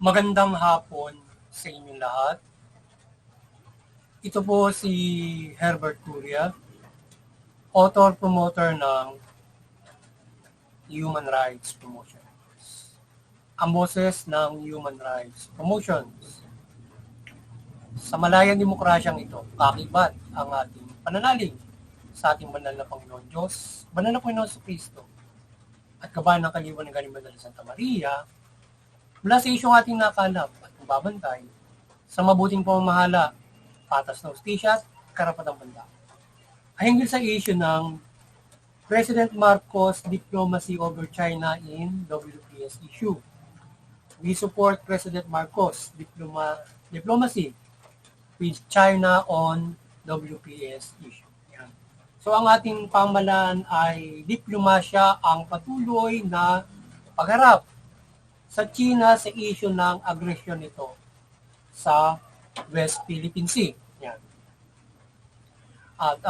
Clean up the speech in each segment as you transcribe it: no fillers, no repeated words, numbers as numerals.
Magandang hapon sa inyong lahat. Ito po si Herbert Curia, author-promoter ng Human Rights Promotions. Ang boses ng Human Rights Promotions. Sa malayang demokrasyang ito, kakibat ang ating pananalig sa ating banal na Panginoon Diyos, banal na Panginoon sa Kristo, at kabayan ng kaliwan ng galing banal Santa Maria, mula sa isyong ating nakalap at babantay sa mabuting pamamahala, patas na hustisya at karapatang banda. Ay hinggil sa issue ng President Marcos diplomacy over China in WPS issue. We support President Marcos diplomacy with China on WPS issue. Yan. So ang ating pamahalaan ay diplomasya ang patuloy na pagharap sa China sa issue ng agresyon nito sa West Philippine Sea. Yan. At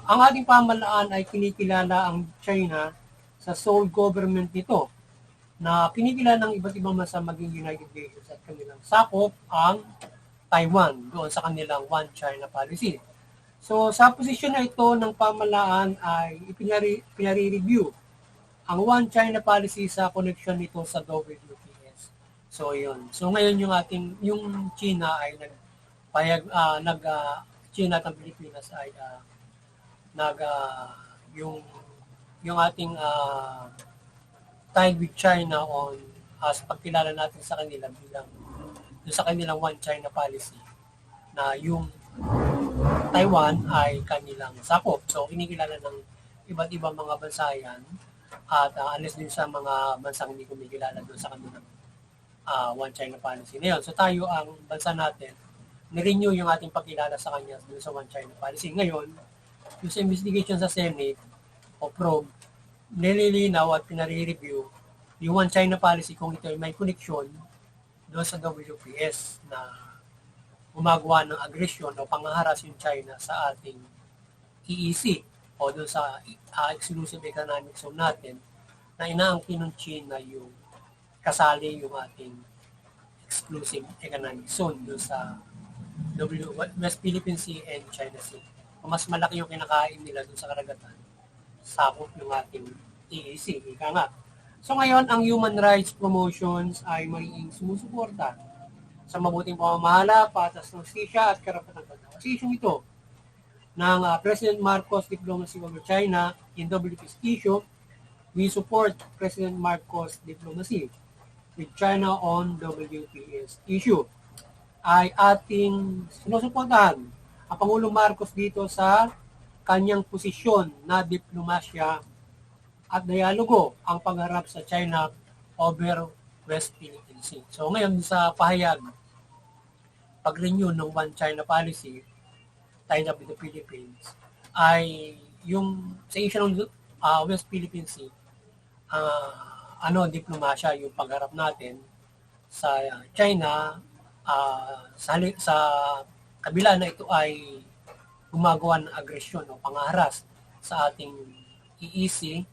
ang ating pamahalaan ay kinikilala ang China sa sole government nito na kinikilala ng iba't ibang bansa maging United Nations at kanilang sakop ang Taiwan doon sa kanilang One China policy. So sa posisyon na ito ng pamahalaan ay pinare-review ang One China policy sa connection nito sa WPS. So yun. So ngayon yung China ay China at ang Pilipinas ay yung ating tie with China on as pagkilala natin sa kanila bilang sa kanilang One China policy na yung Taiwan ay kanilang sakop. So kinikilala ng iba't ibang mga bansa yan at alis din sa mga bansang hindi kumikilala doon sa kanilang One China policy na yun. So tayo ang bansa natin, nirenew yung ating pagkilala sa kanya doon sa One China policy. Ngayon, yung sa investigation sa Senate o probe, nililinaw at pinare-review yung One China policy kung ito ay may connection doon sa WPS na gumagawa ng agresyon o panghaharas yung China sa ating EEC o doon sa exclusive economic zone natin na inaangkin ng China yung kasali yung ating exclusive economic zone doon sa West Philippine Sea and China Sea. Kung mas malaki yung kinakain nila doon sa karagatan, sakop yung ating EEC. Ika nga. So ngayon, ang human rights promotions ay magiging sumusuporta sa mabuting pamamahala, patas ng hustisya at karapatang banda. Kasi ito ng President Marcos diplomacy over China in WPS issue, we support President Marcos diplomacy with China on WPS issue. Ay ating sinusuportahan ang Pangulong Marcos dito sa kanyang posisyon na diplomasya at dialogo ang pagharap sa China over West Philippine Sea. So ngayon sa pahayag, pag-renew ng One China policy, tied up with the Philippines, ay yung sa issue ng West Philippine Sea, diplomasya yung pagharap natin sa China, sa kabila na ito ay gumagawa ng agresyon o pangharas sa ating EEC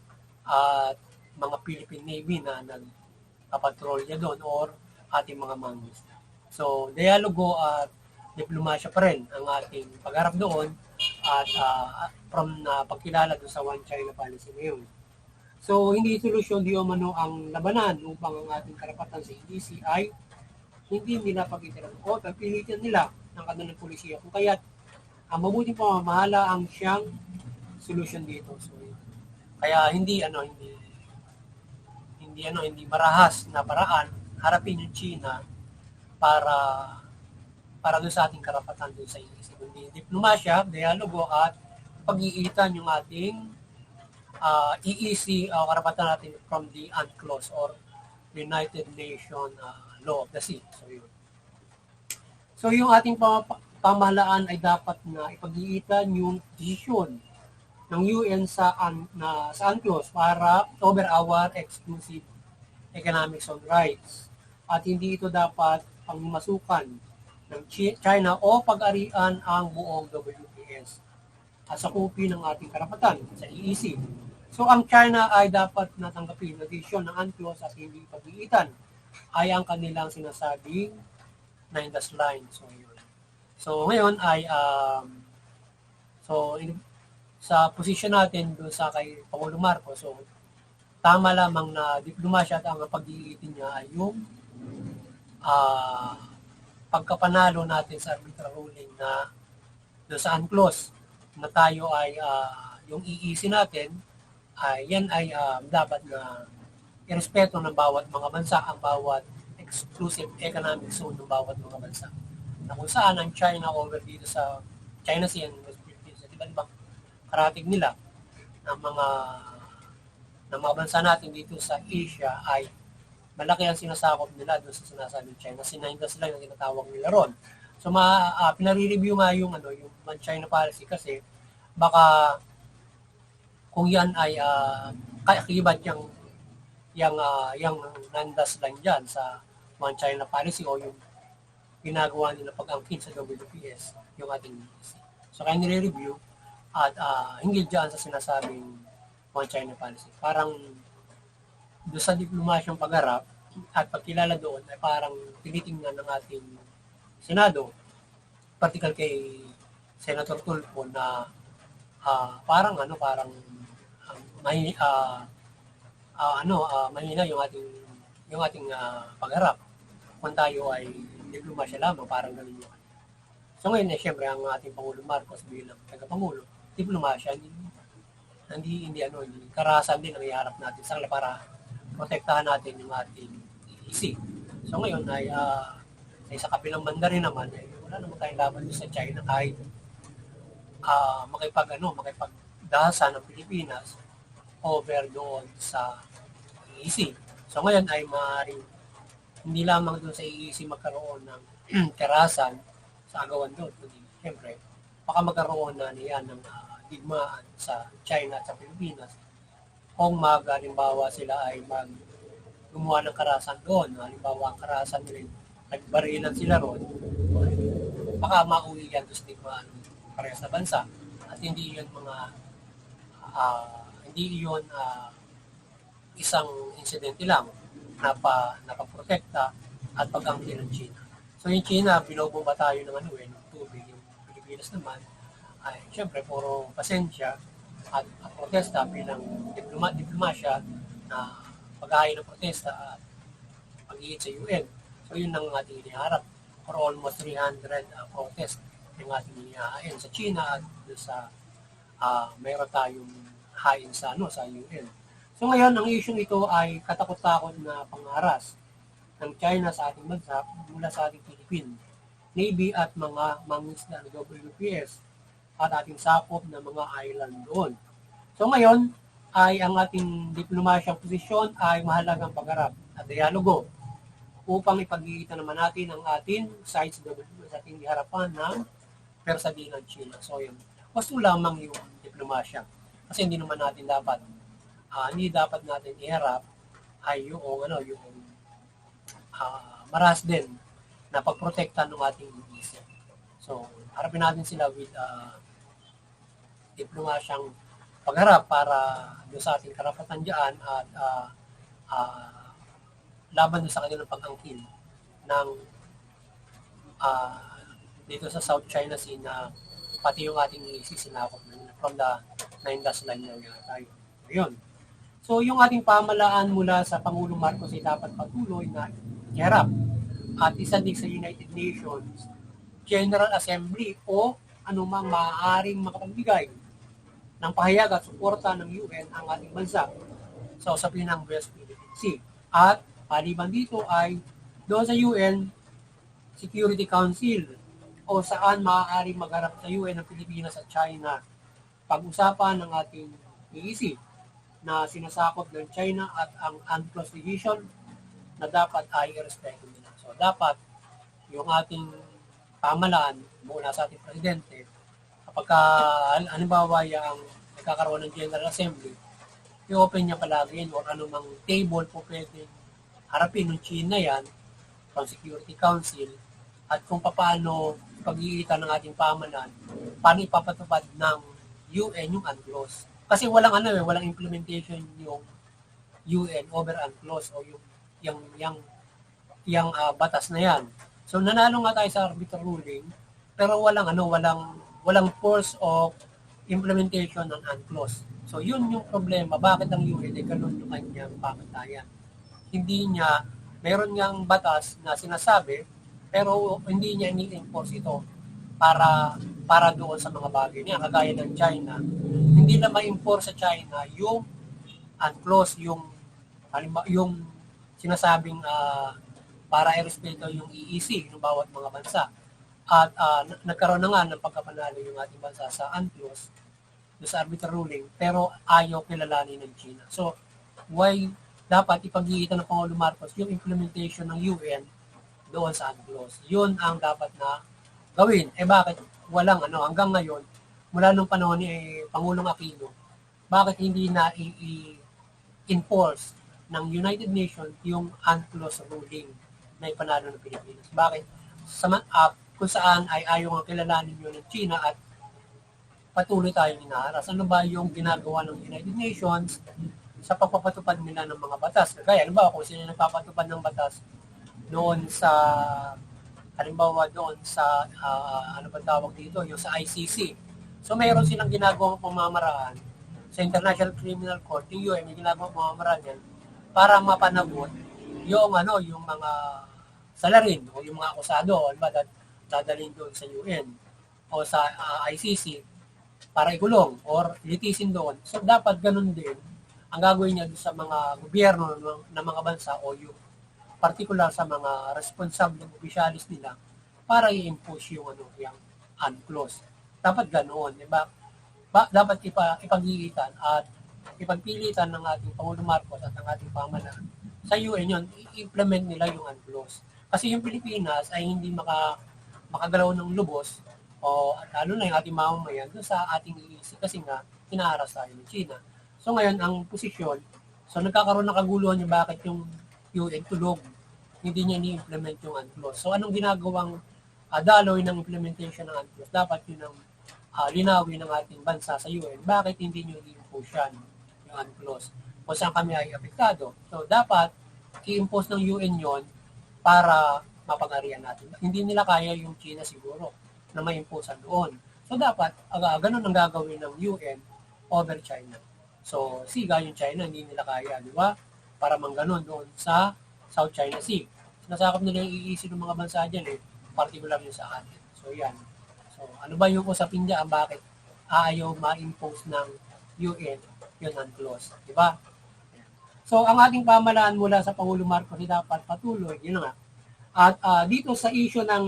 at mga Philippine Navy na nagpapatrolya doon or ating mga mangisda. So, dialogo at diplomasya pa rin ang ating pagharap doon at from na pagkilala doon sa One China policy ngayon. So, hindi solusyon di umano ang labanan upang ang ating karapatan sa EEC ay hindi nila pagkitiran o pagpilitan nila ng kanilang polisiya. Kung kaya't ang mabuting pamamahala ang siyang solusyon dito. So, kaya hindi marahas na paraan harapin yung China para doon sa ating karapatan doon sa EEC. Kundi diplomasya, dialogo at pag-iitan yung ating EEC karapatan natin from the UNCLOS or United Nations Law of the Sea. So yung ating pamahalaan ay dapat na ipag-iitan yung desisyon ng UN sa UNCLOS para over our exclusive economic zone rights. At hindi ito dapat pangmasukan ng China o pag-arian ang buong WPS at sakupin ng ating karapatan sa EEC. So ang China ay dapat natanggapin na desisyon ng UNCLOS at hindi pag-iitan ay ang kanilang sinasabing 9 line. So, yun. So, ngayon ay, sa posisyon natin doon sa kay Pangulong Marcos, so, tama lamang na diplomasya at ang pag-iitin niya ay yung pagkapanalo natin sa arbitral ruling na doon sa UNCLOS na tayo ay yung EEC natin ay yan ay dapat na irespeto ng bawat mga bansa ang bawat exclusive economic zone ng bawat mga bansa. Na kung saan ang China over dito sa China Sea and West Philippines at iba-ibang karatig nila ng mga bansa natin dito sa Asia ay malaki ang sinasakop nila doon sa sinasabing China Sea. 9 sila yung tinatawag nila ron. So pinare-review nga yung yung China policy kasi baka kung yan ay kaibat yung nandas lang dyan sa One China policy o yung ginagawa nila pag-angkin sa WPS, yung ating EEC. So kaya nire-review at hinggil dyan sa sinasabing One China policy. Parang doon sa diplomasyang pagharap at pagkilala doon ay parang tinitingnan ng ating Senado, particular kay Senator Tulfo na parang mahina yung ating pagharap. Kung tayo ay diplomasya lamang, parang ganun yun. So ngayon syempre ang ating Pangulong Marcos bilang tagapangulo, diplomasya, hindi karahasan din ang iharap natin sa para protektahan natin yung ating EEC. So ngayon ay sa kabilang banda rin naman wala naman tayong laban sa China kahit makipagdasa ng Pilipinas over doon sa EEC. So ngayon ay maaaring hindi lamang doon sa EEC magkaroon ng karahasan sa agawan doon, kundi siyempre baka magkaroon na niyan ng digmaan sa China at sa Pilipinas kung halimbawa sila ay gumawa ng karahasan doon. Halimbawa ang karahasan nila nagbarilan sila roon, baka mauwi yan doon sa digmaan parehas na bansa at hindi yun isang insidente lang napaprotekta at pag-angkin ng China. So yung China, binobomba tayo ng tubig. Yung Pilipinas naman, ay syempre, puro pasensya at protesta bilang diplomasya na pag-ahay ng protesta at pag-iit sa UN. So yun ang ating iniharap. For almost 300 protest yung ating inihahain sa China at sa mayroon tayong hain sa UN. So ngayon, ang issue ito ay katakot-takot na pangaras ng China sa ating bansa mula sa ating Philippine Navy at mga mangisda ng WPS at ating sakop ng mga island doon. So ngayon, ay ang ating diplomasyang posisyon ay mahalagang pagharap at dialogo upang ipag-iitan naman natin ang ating sides sa ating harapan ng persadinan China. So yun, gusto lamang yung diplomasya. Kasi hindi naman natin hindi dapat natin iharap ay yung maras din na pagprotekta ng ating isip. So, harapin natin sila with diplomasyang pagharap para doon sa ating karapatan dyan at laban doon sa kanilang pag-angkin ng dito sa South China Sea na pati yung ating sinakop from the 9 line na tayo. Ayun. So, yung ating pamalaan mula sa Pangulong Marcos ay dapat patuloy na iharap at isa din sa United Nations General Assembly o anumang maaaring makapagbigay ng pahayag at suporta ng UN ang ating bansa sa usapin ng West Philippine Sea. At paliban dito ay doon sa UN Security Council o saan maaaring magharap sa UN ng Pilipinas at China pag-usapan ng ating EEC na sinasakop ng China at ang UNCLOS division na dapat ay irespeto nila. So dapat yung ating pamalaan mula sa ating presidente kapag halimbawa yung nagkakaroon ng General Assembly, i-open niya palagi or anumang table po pwedeng harapin ng China yan from Security Council at kung paano pag-iitan ng ating pamalaan, paano ipapatupad ng UN yung UNCLOS. Kasi walang walang implementation yung UN over UNCLOS o yung yung batas na yan. So nanalo nga tayo sa arbiter ruling, pero walang force of implementation ng UNCLOS. So yun yung problema, bakit ang UN ay ganun yung kanyang pamantayan. Hindi niya, meron niyang batas na sinasabi, pero hindi niya ini-enforce ito para doon sa mga bagay niya. Kagaya ng China, hindi na ma-enforce sa China yung UNCLOS, yung sinasabing para irespeto yung EEC ng bawat mga bansa. At nagkaroon na nga ng pagkapanalo yung ating bansa sa UNCLOS, sa arbiter ruling, pero ayaw kilalanin ng China. So, why dapat ipag-iitan ng Pangulong Marcos yung implementation ng UN doon sa UNCLOS? Yun ang dapat na gawin. Bakit walang hanggang ngayon, mula nung panahon ni Pangulong Aquino, bakit hindi na i-enforce ng United Nations yung UNCLOS ruling na ipanalo ng Pilipinas? Bakit? Kung saan ay ayaw nga kilalanin yun ng China at patuloy tayong inaharas. Ano ba yung ginagawa ng United Nations sa pagpapatupad nila ng mga batas? Kaya, halimbawa, kung sino nagpapatupad ng batas doon sa, halimbawa doon sa, ano ba tawag dito, yung sa ICC. So, mayroon silang ginagawang pamamaraan sa International Criminal Court, yung UN, may ginagawang pamamaraan yan para mapanabot yung, yung mga salarin o yung mga akusado, halimbawa, dadalhin doon sa UN o sa ICC para ikulong or litisin doon. So, dapat ganun din ang gagawin niya sa mga gobyerno ng mga bansa o yung particular sa mga responsible officials nila para i-impose yung yung UNCLOS. Dapat ganoon, di ba? Dapat ipag-iitan at ipagpilitan ng ating Pangulong Marcos at ng ating pamahalaan sa UN yun, i-implement nila yung UNCLOS. Kasi yung Pilipinas ay hindi makagalaw ng lubos o lalo na yung ating mamamayan doon sa ating iisip kasi nga inaharas tayo ng China. So ngayon ang posisyon, so nagkakaroon ng kaguluhan yung bakit yung UN tulog, hindi niya ni-implement yung UNCLOS. So anong ginagawang daloy ng implementation ng UNCLOS? Dapat yun ang linawin ng ating bansa sa UN. Bakit hindi nyo i-impose yan yung UNCLOS? Kung saan kami ay apektado. So dapat i-impose ng UN yon para mapag-arian natin. Hindi nila kaya yung China siguro na ma-impose doon. So dapat, ganun ang gagawin ng UN over China. So, siga yung China, hindi nila kaya, di ba? Para mangganon doon sa South China Sea. Sinasakop nila yung iisip ng mga bansa dyan particular yung sa atin. So, yan. So, ano ba yung usapin dyan? Bakit ayaw ma-impose ng UN yun ang clause, di ba? So, ang ating pamahalaan mula sa Pangulong Marcos ay dapat patuloy, yun nga. At dito sa issue ng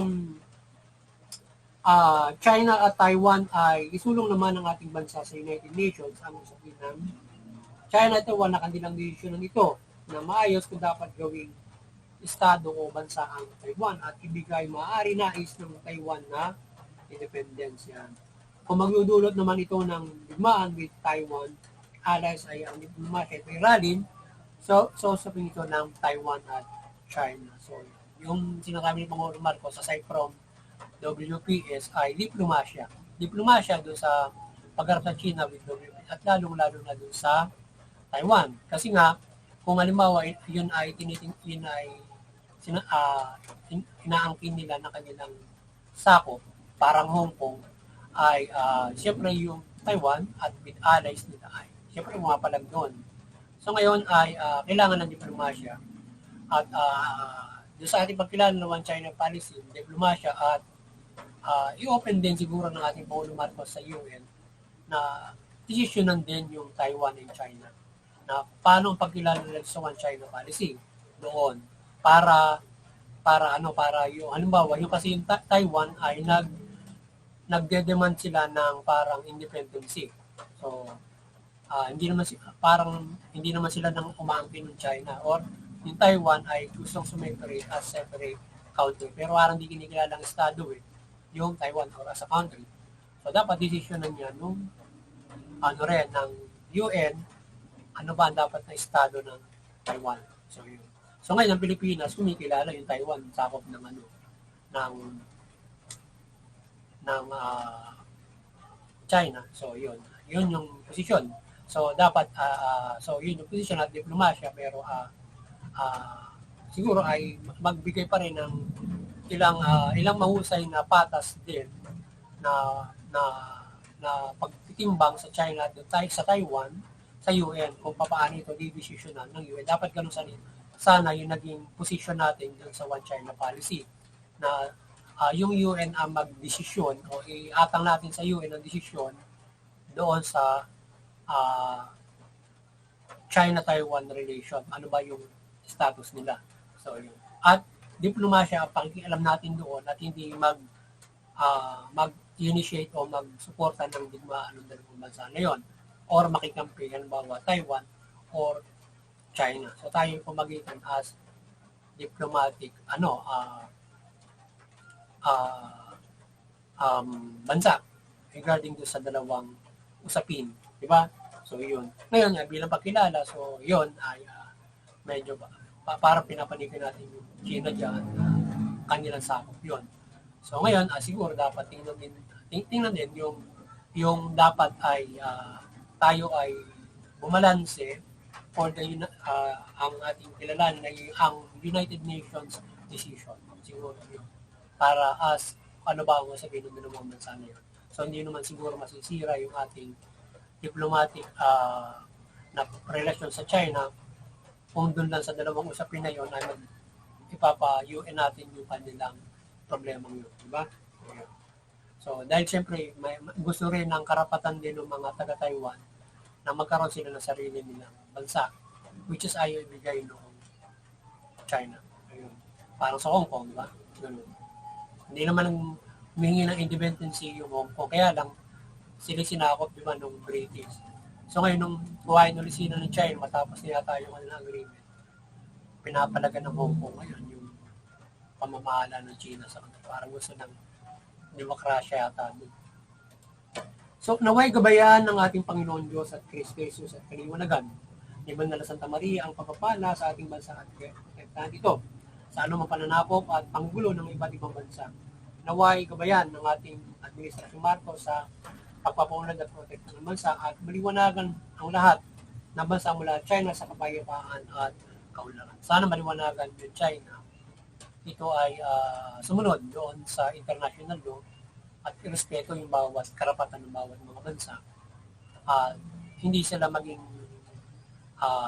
China at Taiwan ay isulong naman ng ating bansa sa United Nations ang usapin ng China at Taiwan na kanilang desisyon ito na maayos kung dapat gawing estado o bansa ang Taiwan at ibigay maaari nais ng Taiwan na independence yan. Kung magdudulot naman ito ng digmaan with Taiwan, allies ay ang diplomacy at Iralin, so usapin ito ng Taiwan at China. So, yung sinasabi ni Pangulong Marcos aside from WPS ay diplomasya. Diplomasya doon sa pagharap sa China with WPS at lalong-lalo na doon sa Taiwan. Kasi nga, kung halimbawa yun ay inaangkin nila na kanilang sakop, parang Hong Kong, ay siyempre yung Taiwan at with allies nila ay siyempre pumapalag doon. So ngayon ay kailangan ng diplomasya at doon sa ating pagkilala ng One China policy, diplomasya at i-open din siguro ng ating Pangulong Marcos sa UN na desisyonan din yung Taiwan and China na paano ang pagkilala nila sa One China policy doon para yung halimbawa yung kasi yung Taiwan ay nagde-demand sila ng parang independency. So hindi naman sila nang umaangkin ng China or yung Taiwan ay gustong sumeparate as separate country pero parang hindi kinikilalang estado yung Taiwan or as a country. So dapat desisyonan niya nung ng UN ano ba ang dapat na estado ng Taiwan. So yun. So ngayon ang Pilipinas kumikilala yung Taiwan sakop ng China. So yun yung posisyon. So dapat so yun yung posisyon at diplomasya pero siguro ay magbigay pa rin ng ilang mahusay na patas din na na na pagtitimbang sa China at sa Taiwan sa UN kung paano ito didesisyonan ng UN. Dapat ganun sana yung naging position natin dun sa One China policy na yung UN ang magdesisyon o iatang natin sa UN ang desisyon doon sa China-Taiwan relation. Ano ba yung status nila? So, yun. At diplomasya ang pakikialam natin doon at hindi mag-initiate o mag-suporta ng digmaan ng dalawang bansa na yun or makikampi, halimbawa Taiwan or China. So, tayo pumagitan as diplomatic bansa regarding do sa dalawang usapin. Diba? So, yun. Ngayon nga, bilang pagkilala, so, yun ay medyo parang pinapanigan natin yung China dyan na kanilang sakop yun. So, ngayon, siguro dapat tingnan din yung dapat ay tayo ay bumalanse for ang ating kilalanin na ang United Nations decision. Siguro yun. Para ano ba ang sabihin ng dalawang bansa na yun. So, hindi naman siguro masisira yung ating diplomatic na relasyon sa China kung doon lang sa dalawang usapin na yun ay ipapa-UN natin yung kanilang problemang yun. Diba? So, dahil siyempre, gusto rin ng karapatan din ng mga taga-Taiwan na magkaroon sila ng sarili nilang bansa, which is ayaw ibigay noong China. Ayun. Parang sa Hong Kong, diba? Ganun. Hindi naman humingi ng independence yung Hong Kong, kaya lang sila sinakop, diba, nung British. So ngayon, nung buhayin ulit sila ng China, matapos na yata yung agreement, pinapalaga ng Hong Kong ngayon yung pamamahala ng China sa kanila. Parang gusto ng demokrasya yata. So, naway gabayan ng ating Panginoon Diyos at Kristo Jesus at kaliwanagan. Ni Banal na Santa Maria ang pagpapala sa ating bansa at protektahan ito sa anumang pananakop at panggulo ng iba't ibang bansa. Naway gabayan ng ating Administrasyon Marcos sa pagpapaunlad at protektahan ng bansa at maliwanagan ang lahat ng bansa mula China sa kapayapaan at kaunlaran. Sana maliwanagan yung China. Ito ay sumunod doon sa international law at irespeto yung bawat karapatan ng bawat mga bansa. Hindi sila maging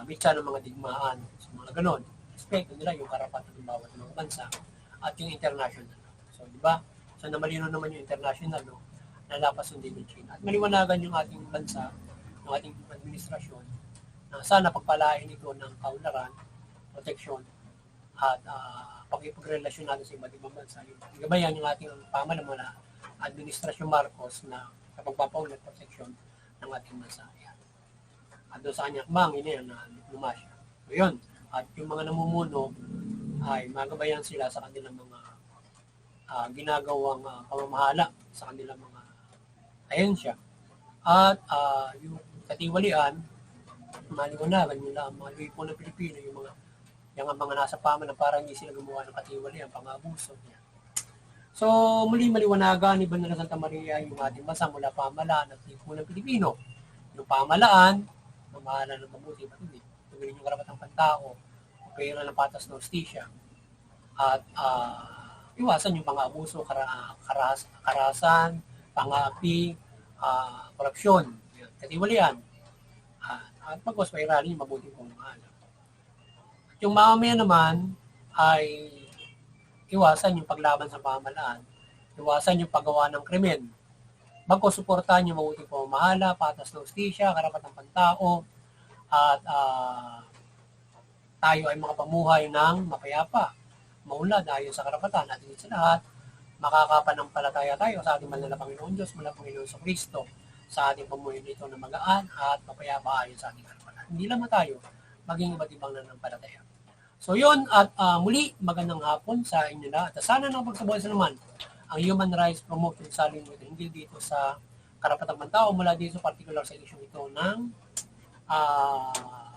mitya ng mga digmaan. So, mga ganon. Respeto nila yung karapatan ng bawat mga bansa at yung international law. So, di ba? So, namalino naman yung international law na dapat sundin ng China. At maliwanagan yung ating bansa, yung ating administrasyon, na sana pagpalain ito ng kaunlaran, proteksyon, at pag-ipagrelasyon natin sa iba't ibang bansa. Gabayan yung ating pamalamala, Administrasyon Marcos na pagpapaunlad at proteksyon ng ating bansa. At doon sa kanya, mangin na diplomasya. So, yun. At yung mga namumuno ay magabayan sila sa kanilang mga ginagawang pamamahala sa kanilang mga ahensya. At yung katiwalian, maliwanagan nila ang mga lipo ng Pilipino, yung mga nasa pama na parang hindi sila gumawa ng katiwalian, pang-abuso niya. So, muli maliwanagan ni Banal na Santa Maria yung ating bansa mula pamahalaan at lipo ng Pilipino. Yung pamahalaan, mamahala ng mabuti, ba't hindi? Tugulin yung karapatang pantao, opera ng patas na hustisya, at iwasan yung pang-abuso, karahasan, pang-aapi, korupsyon, katiwalian, at pag-waspairalin yung mabuting pamamahala. Yung mamamayan naman ay iwasan yung paglaban sa pamahalaan, iwasan yung paggawa ng krimen, bagko suportahan yung mabuting pamamahala, patas na hustisya, karapatang pantao, at tayo ay makapamuhay ng mapayapa, maunlad ayon sa karapatan natin sa lahat, makakapanampalataya tayo sa ating banal na Panginoon Diyos mula Panginoon sa Kristo sa ating pamuhay nito na magaan at mapayapa ayon sa ating karapatan. Hindi lamang tayo, maging iba't ibang nananampalataya. So yun, at muli, magandang hapon sa inyo na. At sana nang pagsabuhay sa naman ang human rights promotion sa lingwagan hindi dito sa karapatang pantao mula dito particular sa issue ito ng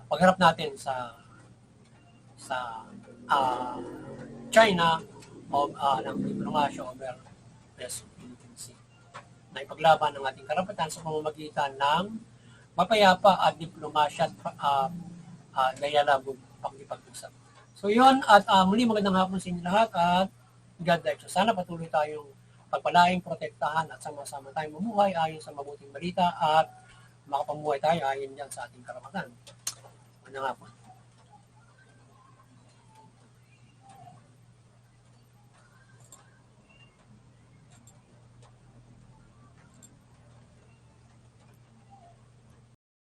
pagharap natin sa China ng diplomasya over West Philippine Sea na ipaglaban ng ating karapatan sa pamamagitan ng mapayapa at diplomasya at dialogue pag-ipag-usap. So yun, at muli magandang hapon sa inyo lahat at God bless you. Sana patuloy tayong pagpalaing, protektahan at sama-sama tayong mamuhay ayon sa mabuting balita at makapamuhay tayo ayon dyan sa ating karapatan. Magandang hapon.